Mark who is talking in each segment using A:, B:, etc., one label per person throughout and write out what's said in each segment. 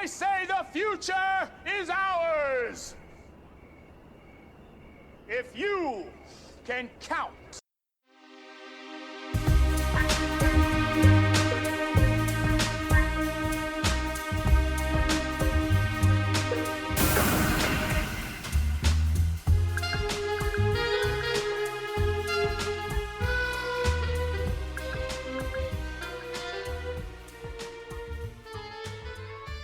A: I say the future is ours. If you can count.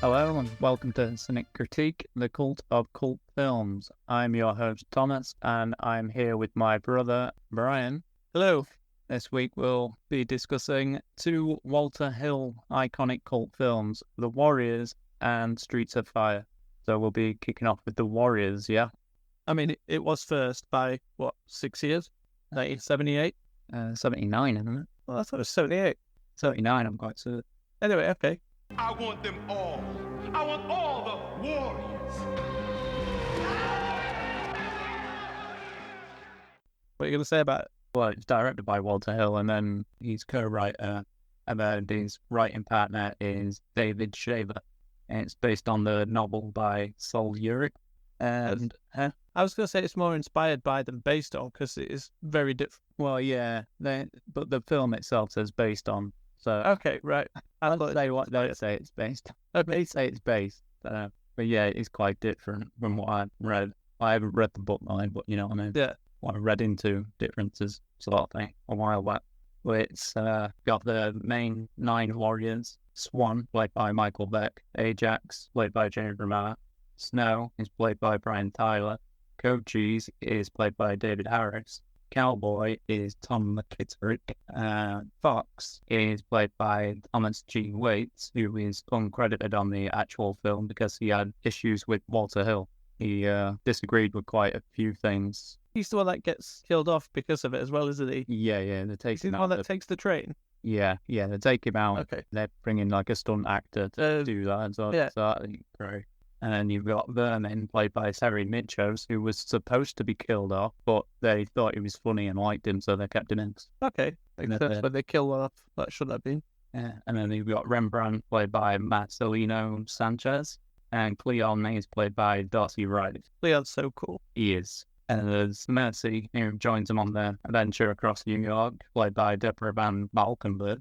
B: Hello and welcome to Cynic Critique, the cult of cult films. I'm your host Thomas and I'm here with my brother Brian.
C: Hello.
B: This week we'll be discussing two Walter Hill iconic cult films, The Warriors and Streets of Fire. So we'll be kicking off with The Warriors, yeah?
C: I mean, it was first by, 6 years? 1978?
B: 79, isn't it?
C: Well, I thought it was 78.
B: 79, I'm quite certain.
C: Anyway, okay.
A: I want them all. I want all the warriors.
C: What are you going to say about it?
B: Well, it's directed by Walter Hill and then he's co-writer and then his writing partner is David Shaver. And it's based on the novel by Sol Urich. And
C: I was going to say it's more inspired by than based on because it is very different.
B: well, yeah, but the film itself says based on. So
C: Okay, right. I
B: let's
C: thought
B: say what they say it's based.
C: Okay.
B: They say it's based, but yeah, it's quite different from what I've read. I haven't read the book line, but you know what I mean.
C: Yeah.
B: What I read into differences sort of thing a while back. But it's got the main 9 warriors: Swan, played by Michael Beck; Ajax, played by James Remar; Snow is played by Brian Tyler; Code Cheese is played by David Harris; Cowboy is Tom McKittrick; Fox is played by Thomas G. Waits, who is uncredited on the actual film because he had issues with Walter Hill. He disagreed with quite a few things.
C: He's the one that gets killed off because of it as well, isn't he?
B: Yeah, they take
C: Is he
B: him
C: the
B: out.
C: one that takes the train?
B: Yeah, they take him out.
C: Okay.
B: They bring in like a stunt actor to do that. So,
C: yeah.
B: so I think great. And then you've got Vermin, played by Terry Mitchell, who was supposed to be killed off, but they thought he was funny and liked him, so they kept him in.
C: Okay. Makes sense when they kill one off. That shouldn't have been.
B: Yeah. And then you've got Rembrandt, played by Marcelino Sanchez, and Cleon is played by Darcy Wright.
C: Leon's so cool.
B: He is. And there's Mercy, who joins them on their adventure across New York, played by Deborah Van Valkenburg.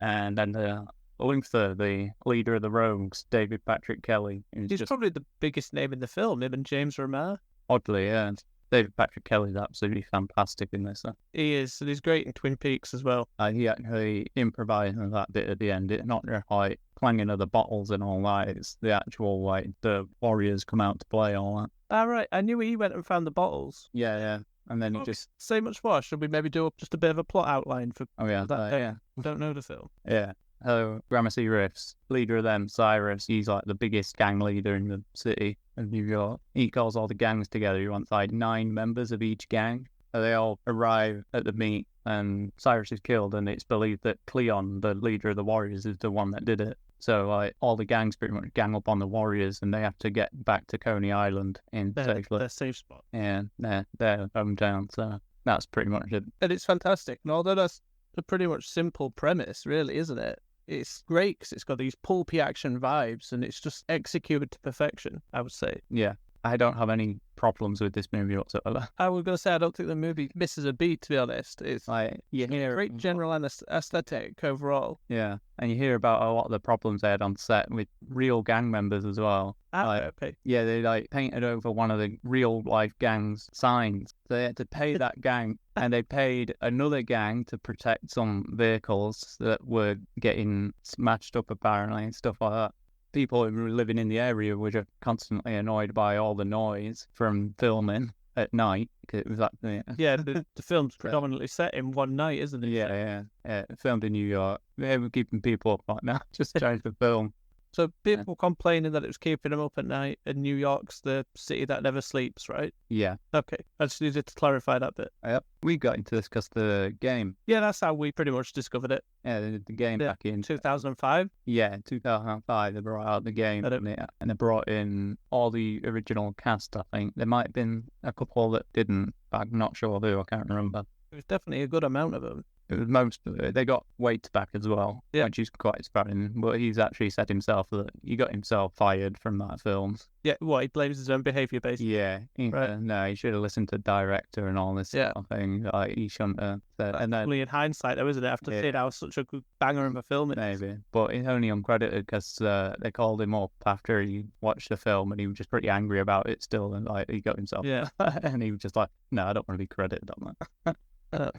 B: And then Luther, the leader of the Rogues, David Patrick Kelly.
C: He's probably the biggest name in the film, him and James Remar.
B: Oddly, yeah. David Patrick Kelly's absolutely fantastic in this.
C: He is, and he's great in Twin Peaks as well.
B: He actually improvised on that bit at the end. It's not just like clanging of the bottles and all that. It's the actual, like, the warriors come out to play all that.
C: Ah, right. I knew he went and found the bottles.
B: Yeah. And then he just...
C: Say much more. Should we maybe do just a bit of a plot outline for
B: Oh, yeah.
C: that?
B: Yeah.
C: Don't know the film.
B: Yeah. So, Gramercy Riffs, leader of them, Cyrus, he's like the biggest gang leader in the city of New York. He calls all the gangs together. He wants like 9 members of each gang. So they all arrive at the meet and Cyrus is killed and it's believed that Cleon, the leader of the warriors, is the one that did it. So like all the gangs pretty much gang up on the warriors and they have to get back to Coney Island in
C: Their safe spot.
B: Yeah, their hometown. So that's pretty much it.
C: And it's fantastic. And although that's a pretty much simple premise, really, isn't it? It's great because it's got these pulpy action vibes and it's just executed to perfection, I would say.
B: Yeah, I don't have any problems with this movie whatsoever.
C: I was going to say, I don't think the movie misses a beat, to be honest. It's
B: Like, you hear...
C: great general aesthetic overall.
B: Yeah, and you hear about a lot of the problems they had on set with real gang members as well.
C: Okay.
B: Yeah, they like painted over one of the real life gang's signs. So they had to pay that gang, and they paid another gang to protect some vehicles that were getting smashed up apparently and stuff like that. People who were living in the area were just constantly annoyed by all the noise from filming at night. Cause it was like,
C: Yeah, the film's predominantly set in one night, isn't it?
B: yeah. Filmed in New York. They were keeping people up like that, just trying to film.
C: So people complaining that it was keeping them up at night, and New York's the city that never sleeps, right?
B: Yeah.
C: Okay, I just needed to clarify that bit.
B: Yep. We got into this because the game.
C: Yeah, that's how we pretty much discovered it.
B: Yeah, the game back in
C: 2005.
B: Yeah, 2005. They brought out the game and they brought in all the original cast. I think there might have been a couple that didn't, but I'm not sure who. I can't remember.
C: It was definitely a good amount of them.
B: It was most of it. They got Waits back as well,
C: Yeah.
B: which is quite surprising. But he's actually said himself that he got himself fired from that film.
C: Yeah, what, he blames his own behaviour basically.
B: Yeah,
C: Right.
B: no, he should have listened to the director and all this
C: Yeah.
B: sort of thing. Like, he shouldn't have said. And then
C: Only in hindsight, though, isn't it? After
B: Yeah.
C: seeing how such a good banger of a film it is.
B: maybe, but he's only uncredited because they called him up after he watched the film, and he was just pretty angry about it still, and like he got himself,
C: Yeah.
B: and he was just like, no, I don't want to be credited on that.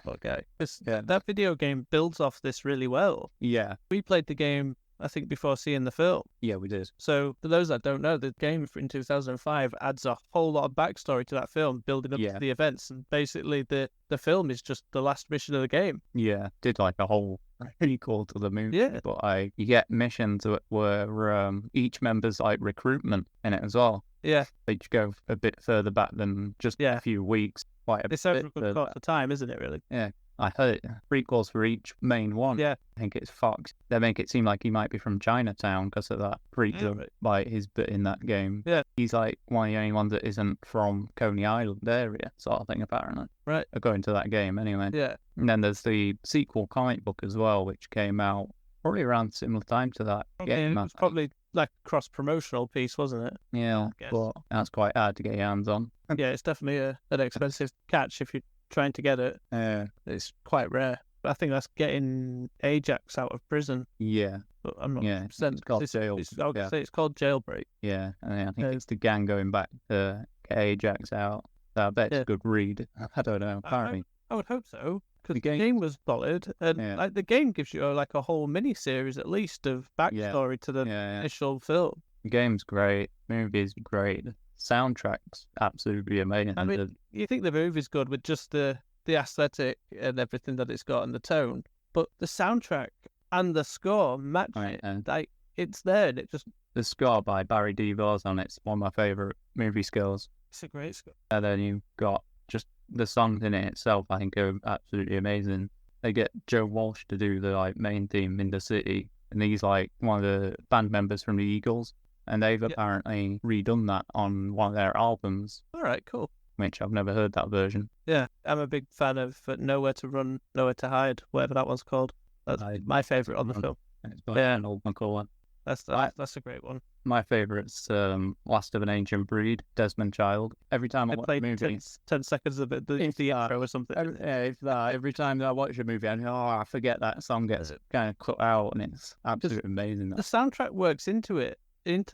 C: Okay.
B: Yeah.
C: That video game builds off this really well.
B: Yeah,
C: We played the game, I think, before seeing the film.
B: yeah, we did.
C: So, for those that don't know, the game in 2005 adds a whole lot of backstory to that film, building up
B: Yeah.
C: to the events. And basically, the film is just the last mission of the game.
B: Yeah, did like a whole prequel to the movie.
C: Yeah.
B: But you get missions that were each member's like recruitment in it as well.
C: Yeah,
B: They just go a bit further back than just
C: Yeah.
B: a few weeks. Quite a
C: it's over
B: bit
C: a good
B: further
C: course of time, isn't it, really?
B: back. I heard prequels for each main one.
C: Yeah.
B: I think it's Fox. They make it seem like he might be from Chinatown because of that prequel,
C: right.
B: like his bit in that game.
C: Yeah.
B: He's like one of the only ones that isn't from Coney Island area, sort of thing, apparently.
C: Right.
B: According to that game, anyway.
C: Yeah.
B: And then there's the sequel comic book as well, which came out probably around similar time to that game.
C: It
B: I
C: was
B: think.
C: probably like a cross-promotional piece, wasn't it?
B: Yeah,
C: I guess.
B: but that's quite hard to get your hands on.
C: Yeah, it's definitely an expensive catch if you're trying to get it. It's quite rare. But I think that's getting Ajax out of prison.
B: Yeah,
C: But I'm not
B: Yeah,
C: 100%.
B: it's called
C: I was
B: Jail-
C: gonna say it's called Jailbreak.
B: yeah. And I think
C: Yeah.
B: it's the gang going back to get Ajax out. So I bet it's
C: Yeah.
B: a good read. I don't know. Apparently,
C: I would hope so, because
B: The
C: the
B: game-
C: game was solid, and
B: Yeah.
C: like the game gives you like a whole mini series at least of backstory to the
B: yeah.
C: initial film.
B: The game's great. Movie's great. Soundtrack's absolutely amazing.
C: I mean, you think the movie's good with just the aesthetic and everything that it's got and the tone, but the soundtrack and the score match
B: Right,
C: it. Like it's there, and it just
B: the score by Barry DeVos on it's one of my favorite movie scores.
C: it's a great score.
B: And then you've got just the songs in it itself, I think, are absolutely amazing. They get Joe Walsh to do the like main theme in the city, and he's like one of the band members from the Eagles, and they've apparently redone that on one of their albums,
C: All right, cool.
B: which I've never heard that version.
C: Yeah, I'm a big fan of Nowhere to Run, Nowhere to Hide, whatever that one's called. That's
B: I-
C: my favorite on the
B: Run.
C: film.
B: It's by
C: Yeah.
B: an old McCullough.
C: That's
B: Right.
C: that's a great one.
B: My favourite's Last of an Ancient Breed, Desmond Child. Every time I
C: I
B: watch a
C: played
B: movie,
C: 10 seconds of it,
B: If
C: the
B: that-
C: intro or something.
B: every time that I watch a movie, I forget that song gets kind of cut out, and it's absolutely amazing.
C: The soundtrack works into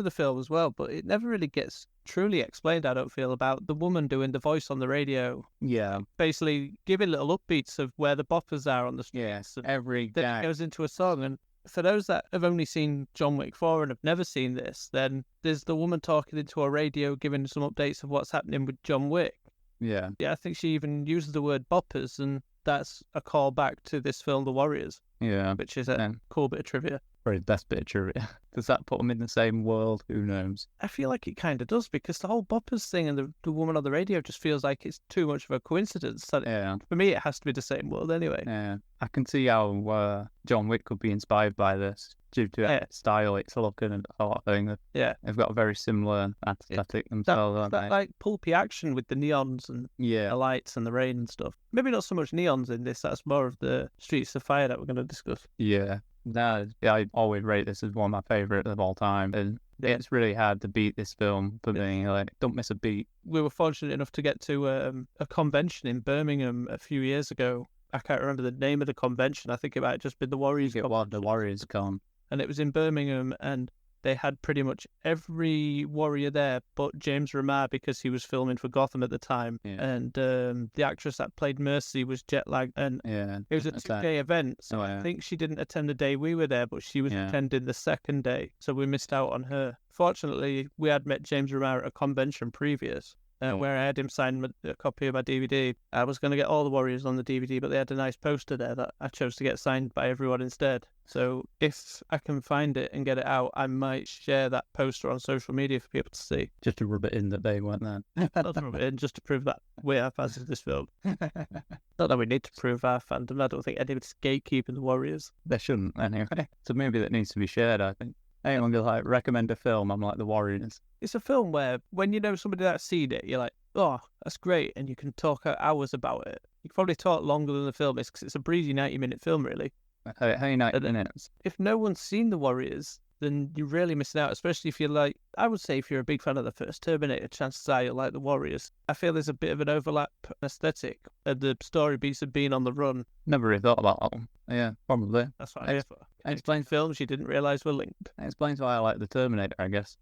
C: the film as well, but it never really gets truly explained, I don't feel, about the woman doing the voice on the radio,
B: Yeah,
C: basically giving little upbeats of where the boppers are on the
B: yeah.
C: streets. And
B: Every
C: then
B: guy.
C: it goes into a song. And for those that have only seen John Wick 4 and have never seen this, then there's the woman talking into a radio, giving some updates of what's happening with John Wick.
B: Yeah,
C: Yeah, I think she even uses the word boppers, and that's a call back to this film, The Warriors,
B: yeah.
C: which is a
B: Yeah.
C: cool bit of trivia.
B: Probably the best bit of trivia. Does that put them in the same world? Who knows?
C: I feel like it kind of does, because the whole boppers thing and the woman on the radio just feels like it's too much of a coincidence. That
B: Yeah,
C: for me, it has to be the same world anyway.
B: yeah. I can see how John Wick could be inspired by this due to
C: Yeah.
B: its style, its look, and the sort of thing.
C: Yeah.
B: They've got a very similar aesthetic themselves, aren't
C: That
B: they?
C: like pulpy action with the neons and
B: Yeah,
C: the lights and the rain and stuff. Maybe not so much neons in this. That's more of the Streets of Fire that we're going to discuss.
B: yeah. No, I always rate this as one of my favourites of all time, and
C: Yeah.
B: it's really hard to beat this film for me. Like, don't miss a beat.
C: We were fortunate enough to get to a convention in Birmingham a few years ago. I can't remember the name of the convention. I think it might have just been the Warriors
B: It was the Warriors con.
C: and it was in Birmingham, and they had pretty much every warrior there but James Remar, because he was filming for Gotham at the time.
B: Yeah.
C: And the actress that played Mercy was jet lagged, and
B: Yeah,
C: it was a
B: that's
C: 2-day event. So
B: Oh,
C: I
B: yeah.
C: think she didn't attend the day we were there, but she was
B: Yeah.
C: attending the second day, so we missed out on her. Fortunately, we had met James Remar at a convention previous.
B: Oh.
C: Where I had him sign a copy of my DVD. I was going to get all the Warriors on the DVD, but they had a nice poster there that I chose to get signed by everyone instead. So if I can find it and get it out, I might share that poster on social media for people to see.
B: just to rub it in that they weren't there.
C: I'll throw it in just to prove that we are fans of this film. Not that we need to prove our fandom. I don't think anybody's gatekeeping the Warriors.
B: They shouldn't, anyway. It's a movie that needs to be shared, I think. Anyone can like recommend a film, I'm like the Warriors.
C: It's a film where when you know somebody that's seen it, you're like, oh, that's great, and you can talk hours about it. You can probably talk longer than the film is because it's a breezy 90-minute film, really.
B: Hey, 90
C: And then-
B: minutes.
C: If no one's seen The Warriors, then you're really missing out, especially if you're like, I would say if you're a big fan of the first Terminator, chances are you'll like The Warriors. I feel there's a bit of an overlap aesthetic. The story beats of being on the run.
B: Never really thought about that one. Yeah, probably.
C: That's what I'm here for.
B: Explains
C: Films you didn't realise were linked.
B: explains why I like the Terminator, I guess.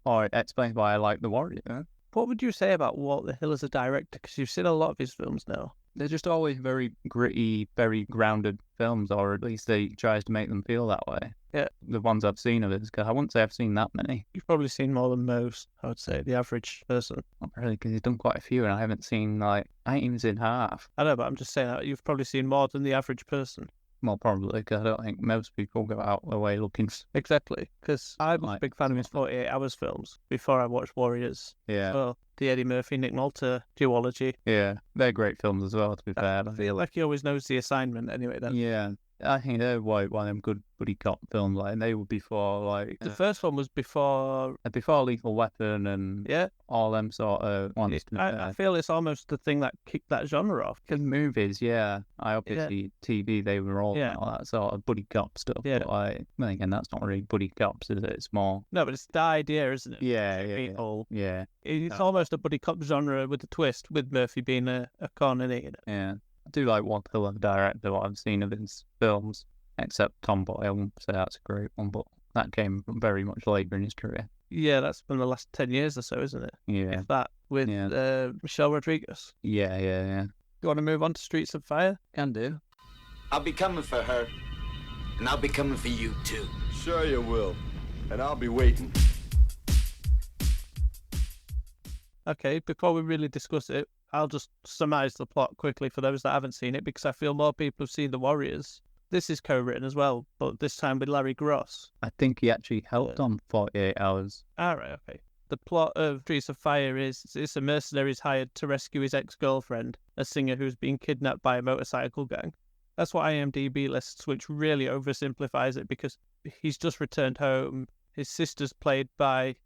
B: Or it explains why I like the Warrior.
C: What would you say about Walter Hill as a director? Because you've seen a lot of his films now.
B: They're just always very gritty, very grounded films, or at least he tries to make them feel that way.
C: Yeah.
B: The ones I've seen of his, because I wouldn't say I've seen that many.
C: You've probably seen more than most, I would say, the average person.
B: Not really, because he's done quite a few, and I haven't seen, I ain't even seen half.
C: I know, but I'm just saying that you've probably seen more than the average person.
B: Well, probably, because I don't think most people go out their way looking.
C: Exactly, because I'm a
B: Like-
C: big fan of his 48 Hours films before I watched Warriors.
B: Yeah,
C: Well, the Eddie Murphy, Nick Nolte duology.
B: yeah. They're great films as well, to be fair.
C: I feel like he always knows the assignment anyway then.
B: Yeah, I think they're one of them good buddy cop films, and they were before,
C: The first one was before,
B: before Lethal Weapon and
C: yeah.
B: all them sort of ones. to be
C: I
B: fair.
C: feel it's almost the thing that kicked that genre off.
B: Good movies, yeah. I obviously TV they were all
C: Yeah.
B: that sort of buddy cop stuff.
C: Yeah.
B: But well, again, that's not really buddy cops, is it? It's more
C: No, but it's the idea, isn't it?
B: yeah, yeah, yeah.
C: People.
B: Yeah,
C: It's
B: Yeah.
C: almost a buddy cop genre with a twist, with Murphy being a con in it.
B: yeah. I do like Walter Hill as a director. What I've seen of his films, except Tomboy, I won't say that's a great one, but that came very much later in his career.
C: Yeah, that's been the last 10 years or so, isn't it?
B: Yeah,
C: If that, with
B: Yeah.
C: Michelle Rodriguez.
B: yeah, yeah, yeah.
C: You want to move on to Streets of Fire?
B: Can do.
D: I'll be coming for her, and I'll be coming for you too.
E: Sure you will. And I'll be waiting.
C: Okay, before we really discuss it, I'll just surmise the plot quickly for those that haven't seen it, because I feel more people have seen The Warriors. This is co-written as well, but this time with Larry Gross.
B: I think he actually helped
C: Yeah.
B: on 48 Hours.
C: Alright, okay. The plot of Streets of Fire is it's a mercenary is hired to rescue his ex-girlfriend, a singer who's been kidnapped by a motorcycle gang. That's what IMDb lists, which really oversimplifies it because he's just returned home. His sister's played by,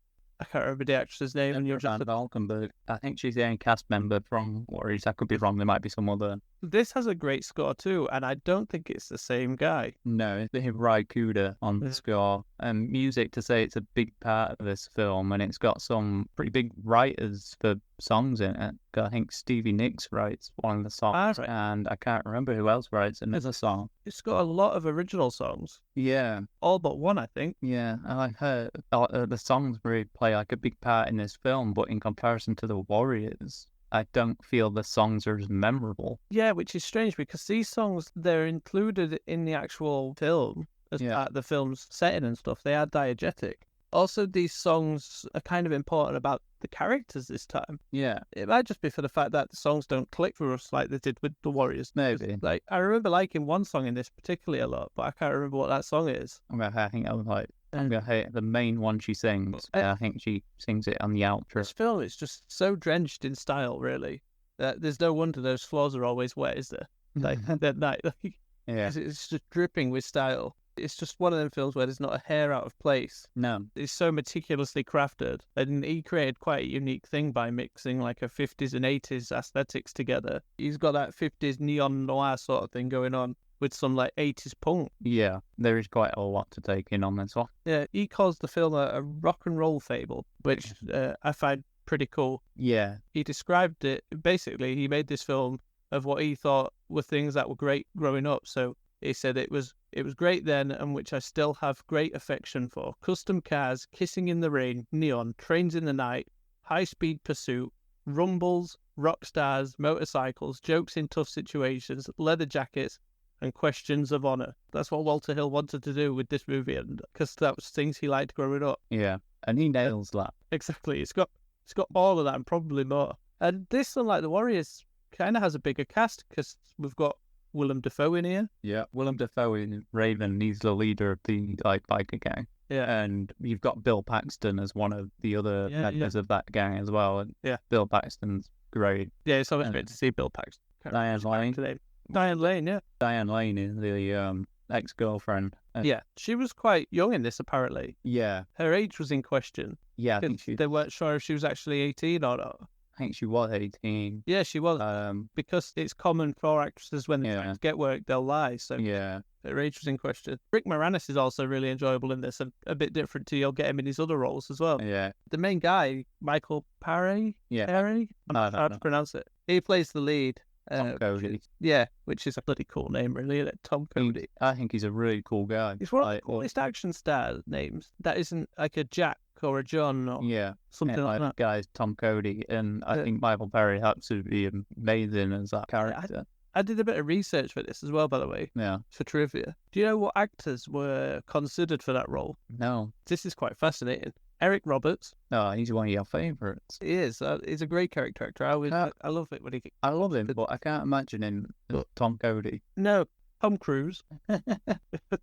C: I can't remember the actress's name. And you're just
B: Joanna Valkenburg. I think she's the only cast member from Warriors. I could be wrong. There might be some other.
C: This has a great score too, and I don't think it's the same guy.
B: No, they have Ry Cooder on the
C: Yeah.
B: score. And music, to say it's a big part of this film, and it's got some pretty big writers for songs in it. I think Stevie Nicks writes one of the songs,
C: right.
B: and I can't remember who else writes another song.
C: It's got a lot of original songs,
B: Yeah,
C: all but one, I think.
B: yeah, and I heard the songs really play like a big part in this film, but in comparison to the Warriors, I don't feel the songs are as memorable.
C: Yeah, which is strange because these songs, they're included in the actual film as
B: Yeah.
C: part of the film's setting and stuff. They are diegetic. Also, these songs are kind of important about the characters this time.
B: Yeah,
C: It might just be for the fact that the songs don't click for us like they did with the Warriors. 'Cause,
B: maybe.
C: Like, I remember liking one song in this particularly a lot, but I can't remember what that song is.
B: I think I was like, I'm gonna hate the main one she sings. I think she sings it on the outro.
C: This film is just so drenched in style, really, that there's no wonder those floors are always wet, is there? Like, that night. Like,
B: Yeah,
C: it's just dripping with style. It's just one of them films where there's not a hair out of place.
B: no,
C: It's so meticulously crafted, and he created quite a unique thing by mixing like a 50s and 80s aesthetics together. He's got that 50s neon noir sort of thing going on with some like 80s punk.
B: yeah, there is quite a lot to take in on this one.
C: Yeah, he calls the film a rock and roll fable, which I find pretty cool.
B: Yeah,
C: He described it, basically, he made this film of what he thought were things that were great growing up. So he said it was great then, and which I still have great affection for. Custom cars, kissing in the rain, neon, trains in the night, high-speed pursuit, rumbles, rock stars, motorcycles, jokes in tough situations, leather jackets, and questions of honor. That's what Walter Hill wanted to do with this movie, and because that was things he liked growing up.
B: yeah, and he nails that.
C: Exactly. It's got all of that and probably more. And this, unlike the Warriors, kind of has a bigger cast because we've got Willem Dafoe in here.
B: Yeah, Willem Dafoe in Raven. He's the leader of the biker gang.
C: Yeah.
B: And you've got Bill Paxton as one of the other
C: Yeah,
B: members of that gang as well. And
C: Yeah.
B: Bill Paxton's great.
C: Yeah, it's always
B: And
C: great to see Bill Paxton.
B: Diane Lane.
C: Today. Diane Lane, yeah.
B: Diane Lane is the ex-girlfriend. And
C: Yeah. She was quite young in this, apparently.
B: yeah,
C: Her age was in question.
B: yeah. I think
C: 'Cause
B: she.
C: They weren't sure if she was actually 18 or not.
B: I think she was 18.
C: Yeah, she was. Because it's common for actresses when they're trying to get work, they'll lie. So
B: Yeah.
C: her age was in question. Rick Moranis is also really enjoyable in this, and a bit different to you'll get him in his other roles as well.
B: Yeah.
C: The main guy, Michael Paré,
B: Yeah.
C: Paré? I'm not sure how to pronounce it. He plays the lead.
B: Tom Cody.
C: Yeah, which is a bloody cool name, really, isn't it? Tom Cody.
B: I think he's a really cool guy.
C: He's one of the
B: Like,
C: coolest action star names. That isn't like a Jack or a John or
B: yeah.
C: something like that.
B: Guy's Tom Cody, and I think Michael Perry absolutely amazing as that character.
C: I did a bit of research for this as well, by the way,
B: Yeah.
C: for trivia. Do you know what actors were considered for that role?
B: No.
C: This is quite fascinating. Eric Roberts.
B: No, he's one of your favourites.
C: He is. He's a great character actor. I love it when he...
B: I love him, but I can't imagine him as Tom Cody.
C: No, Tom Cruise.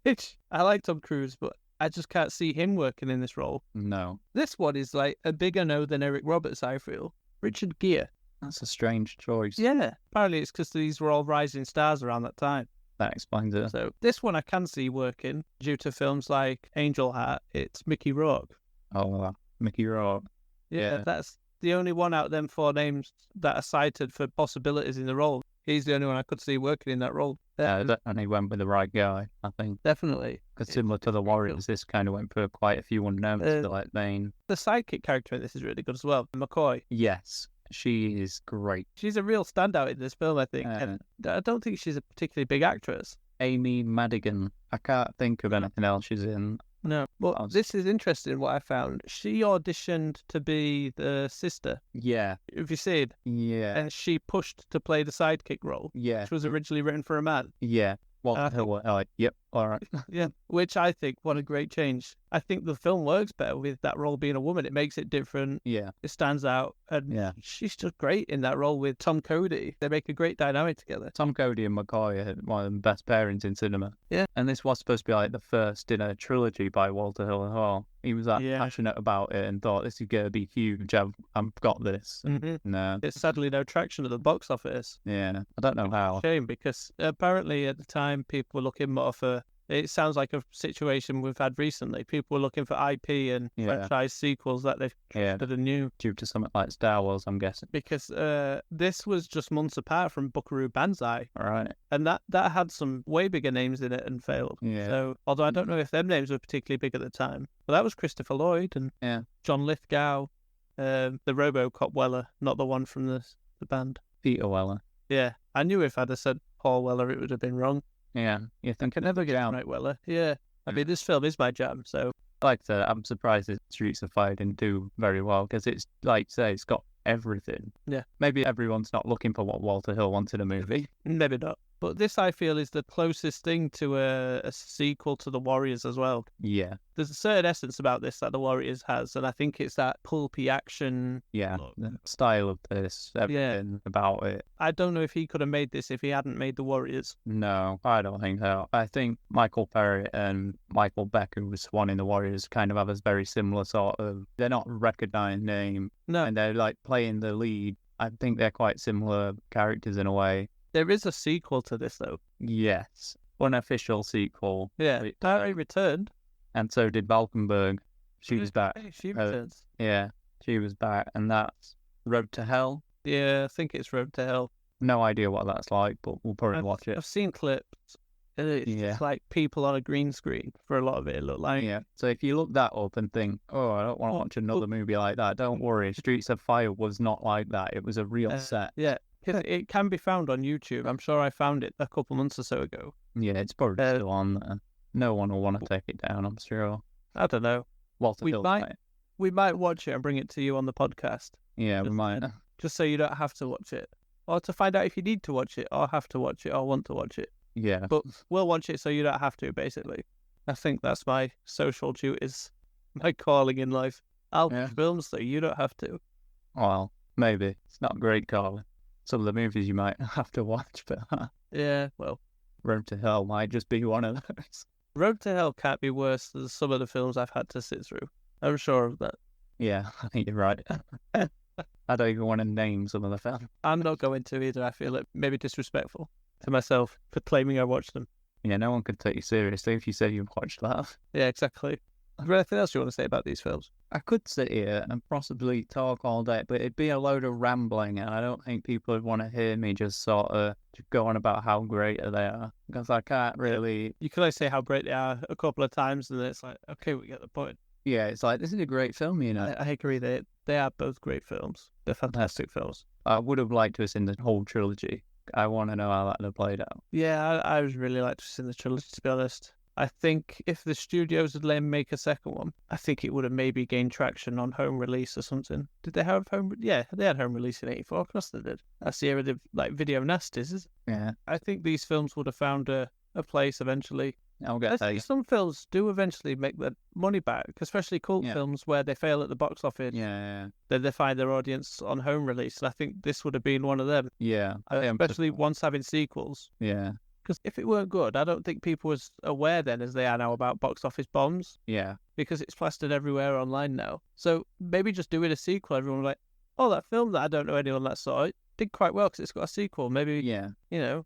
C: Which, I like Tom Cruise, but I just can't see him working in this role.
B: No.
C: This one is like a bigger no than Eric Roberts, I feel. Richard Gere.
B: That's a strange choice.
C: Yeah. Apparently it's because these were all rising stars around that time.
B: That explains it.
C: So this one I can see working due to films like Angel Heart. It's Mickey Rourke.
B: Oh, Mickey Rourke.
C: Yeah, that's the only one out of them 4 names that are cited for possibilities in the role. He's the only one I could see working in that role.
B: Yeah, and he went with the right guy, I think.
C: Definitely.
B: Because similar to the Warriors, this kind of went for quite a few unknowns to like Bane.
C: The sidekick character in this is really good as well. McCoy.
B: Yes, she is great.
C: She's a real standout in this film, I think. And I don't think she's a particularly big actress.
B: Amy Madigan. I can't think of anything else she's in.
C: No. Well, this is interesting what I found. She auditioned to be the sister.
B: Yeah.
C: Have you seen?
B: Yeah.
C: And she pushed to play the sidekick role.
B: Yeah.
C: Which was originally written for a man.
B: Yeah. Well, yep, all right.
C: Yeah, which I think, what a great change. I think the film works better with that role being a woman. It makes it different.
B: Yeah.
C: It stands out. And she's just great in that role with Tom Cody. They make a great dynamic together.
B: Tom Cody and McCoy are one of the best pairings in cinema.
C: Yeah.
B: And this was supposed to be like the first in a trilogy by Walter Hill Hall. He was that passionate about it and thought, this is going to be huge. I've got this.
C: Mm-hmm.
B: No.
C: It's sadly no traction at the box office.
B: Yeah. I don't know how.
C: Shame, because apparently at the time people were looking more for... It sounds like a situation we've had recently. People were looking for IP and franchise sequels that they've created anew.
B: Due to something like Star Wars, I'm guessing.
C: Because this was just months apart from Buckaroo Banzai.
B: All right.
C: And that had some way bigger names in it and failed.
B: Yeah.
C: So, although I don't know if them names were particularly big at the time. But that was Christopher Lloyd and John Lithgow, the RoboCop Weller, not the one from the band.
B: Peter Weller.
C: Yeah. I knew if I'd have said Paul Weller, it would have been wrong.
B: Yeah, you think it never get out.
C: Right, Weller. Yeah. I mean, this film is my jam, so...
B: Like I said, I'm surprised that Streets of Fire didn't do very well, because it's, like say, it's got everything.
C: Yeah.
B: Maybe everyone's not looking for what Walter Hill wanted a movie.
C: Maybe not. But this, I feel, is the closest thing to a sequel to The Warriors as well.
B: Yeah.
C: There's a certain essence about this that The Warriors has, and I think it's that pulpy action.
B: Yeah, the style of this, everything about it.
C: I don't know if he could have made this if he hadn't made The Warriors.
B: No, I don't think so. I think Michael Perry and Michael Beck, who was one in The Warriors, kind of have a very similar sort of... They're not a recognised name.
C: No.
B: And they're like playing the lead. I think they're quite similar characters in a way.
C: There is a sequel to this, though.
B: Yes. Unofficial sequel.
C: Yeah. Perry returned.
B: And so did Valkenburg. She was back.
C: She returns.
B: Yeah, she was back. And that's Road to Hell.
C: Yeah, I think it's Road to Hell.
B: No idea what that's like, but we'll probably watch it.
C: I've seen clips. It's just like people on a green screen for a lot of it looked like.
B: Yeah, so if you look that up and think, oh, I don't want to watch another movie like that, don't worry. Streets of Fire was not like that. It was a real set.
C: Yeah. It can be found on YouTube. I'm sure I found it a couple months or so ago.
B: Yeah, it's probably still on there. No one will want to take it down, I'm sure.
C: I don't know. We might watch it and bring it to you on the podcast.
B: Yeah, we might.
C: Just so you don't have to watch it. Or to find out if you need to watch it, or have to watch it, or want to watch it.
B: Yeah.
C: But we'll watch it so you don't have to, basically. I think that's my social duties, my calling in life. I'll watch films so you don't have to.
B: Well, maybe. It's not a great calling. Some of the movies you might have to watch, but
C: yeah, well,
B: Road to Hell might just be one of those.
C: Road to Hell can't be worse than some of the films I've had to sit through. I'm sure of that.
B: Yeah, I think you're right. I don't even want to name some of the films.
C: I'm not going to either. I feel it maybe disrespectful to myself for claiming I watched them.
B: Yeah, no one could take you seriously if you say you've watched that.
C: Yeah, exactly. Is there anything else you want to say about these films?
B: I could sit here and possibly talk all day, but it'd be a load of rambling, and I don't think people would want to hear me just sort of go on about how great they are, because I can't really.
C: You can only say how great they are a couple of times, and then it's like, okay, we get the point.
B: Yeah, it's like, this is a great film, you know.
C: I agree. They are both great films. They're fantastic films.
B: I would have liked to have seen the whole trilogy. I want to know how that would have played out.
C: Yeah, I would really like to see the trilogy, to be honest. I think if the studios had let him make a second one, I think it would have maybe gained traction on home release or something. Did they have home? Yeah, they had home release in '84. Of course they did. That's the era of like video nasties, isn't it?
B: Yeah,
C: I think these films would have found a place eventually.
B: I'll
C: I
B: get
C: think
B: that.
C: some films do eventually make their money back, especially cult
B: Yeah.
C: films where they fail at the box office.
B: Yeah,
C: Then they find their audience on home release. And I think this would have been one of them,
B: yeah. I am
C: especially once having sequels.
B: Yeah,
C: Because if it weren't good, I don't think people was aware then as they are now about box office bombs,
B: yeah,
C: because it's plastered everywhere online now. So maybe just doing a sequel, everyone was like, oh, that film that I don't know anyone that saw it did quite well because it's got a sequel. Maybe,
B: yeah,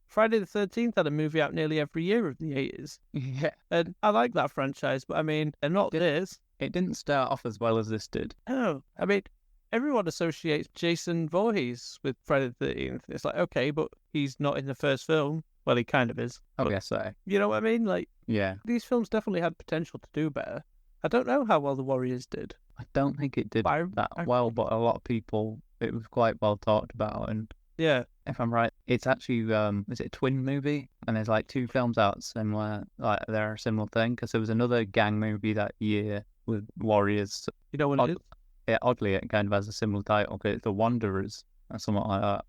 C: Friday the 13th had a movie out nearly every year of the 80s.
B: yeah.
C: And I like that franchise, but I mean, they're not this.
B: It didn't start off as well as this did.
C: No, I mean, everyone associates Jason Voorhees with Friday the 13th. It's like, okay, but he's not in the first film. Well, he kind of is.
B: I
C: but
B: guess so.
C: you know what I mean? Like,
B: Yeah,
C: these films definitely had potential to do better. I don't know how well The Warriors did.
B: I don't think it did
C: But
B: that
C: I-
B: well, but a lot of people, it was quite well talked about. And
C: Yeah.
B: if I'm right, it's actually is it a twin movie? And there's like two films out similar, like they're a similar thing, because there was another gang movie that year with Warriors.
C: You know what it is?
B: Yeah, oddly, it kind of has a similar title. It's The Wanderers or something like that.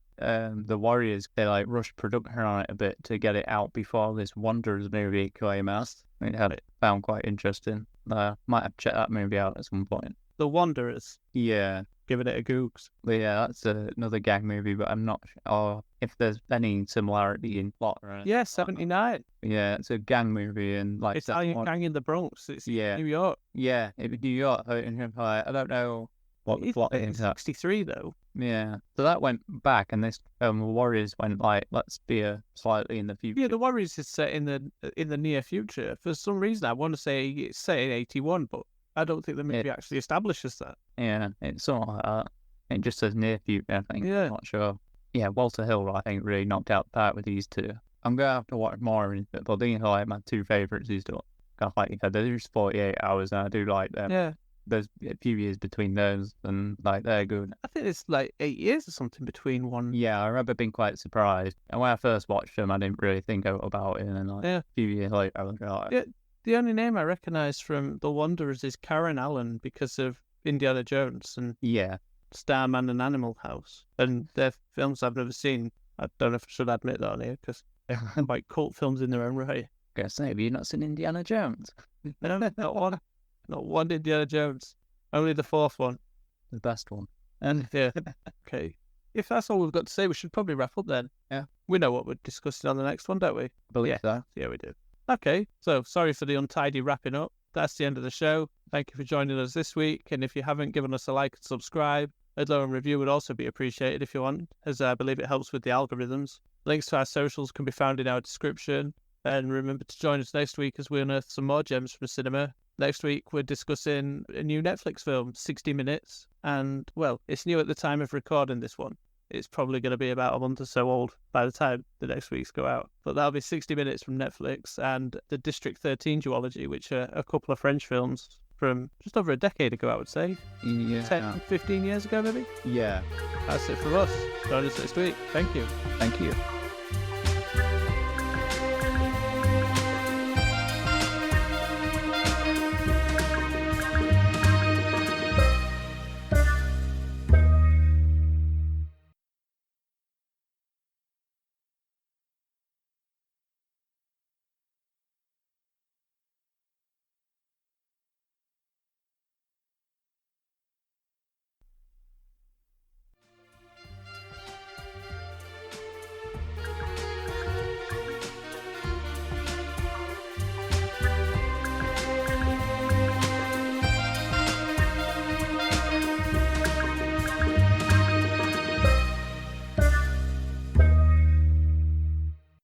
B: The Warriors, they like rushed production on it a bit to get it out before this Wanderers movie came out. I had it found quite interesting. Might have checked that movie out at some point.
C: The Wanderers.
B: Yeah,
C: Giving it a googs.
B: but yeah, that's another gang movie, but I'm not sure if there's any similarity in plot or anything.
C: Yeah, 79.
B: Yeah, it's a gang movie, and like that
C: Italian
B: one-
C: gang in the Bronx. It's
B: Yeah.
C: New York.
B: Yeah, it was New York. And I don't know what the
C: It's
B: plot is.
C: 63, though.
B: Yeah, so that went back, and this Warriors went like, let's be slightly in the future.
C: Yeah, The Warriors is set in the near future. For some reason, I want to say it's set in 81, but I don't think the movie actually establishes that.
B: Yeah, it's sort of like that. It just says near future, I think.
C: Yeah.
B: I'm not sure. Yeah, Walter Hill, I think, really knocked out the park with these two. I'm going to have to watch more of it, but these are like my two favourites. These two. Like you said, they're just 48 hours, and I do like them.
C: Yeah.
B: There's a few years between those, and like they're good.
C: I think it's like 8 years or something between one.
B: Yeah, I remember being quite surprised. And when I first watched them, I didn't really think about it, and then like
C: Yeah.
B: a few years later, I was like,
C: Yeah. The only name I recognise from The Wanderers is Karen Allen because of Indiana Jones and
B: yeah,
C: Starman and Animal House. And they're films I've never seen. I don't know if I should admit that on here because they're like cult films in their own right.
B: gonna say, have you not seen Indiana Jones?
C: No, not one. Not one Indiana Jones. Only the fourth one.
B: The best one.
C: And yeah. Okay. If that's all we've got to say, we should probably wrap up then.
B: Yeah.
C: We know what we're discussing on the next one, don't we?
B: Believe so.
C: Yeah, we do. Okay. So sorry for the untidy wrapping up. That's the end of the show. Thank you for joining us this week. And if you haven't given us a like and subscribe, a glowing review would also be appreciated if you want, as I believe it helps with the algorithms. Links to our socials can be found in our description. And remember to join us next week as we unearth some more gems from cinema. Next week, we're discussing a new Netflix film, 60 Minutes. And, well, it's new at the time of recording this one. It's probably going to be about a month or so old by the time the next weeks go out. But that'll be 60 Minutes from Netflix and the District 13 duology, which are a couple of French films from just over a decade ago, I would say.
B: Yeah.
C: 10, 15 years ago, maybe?
B: Yeah.
C: That's it for us. Join us next week. Thank you.
B: Thank you.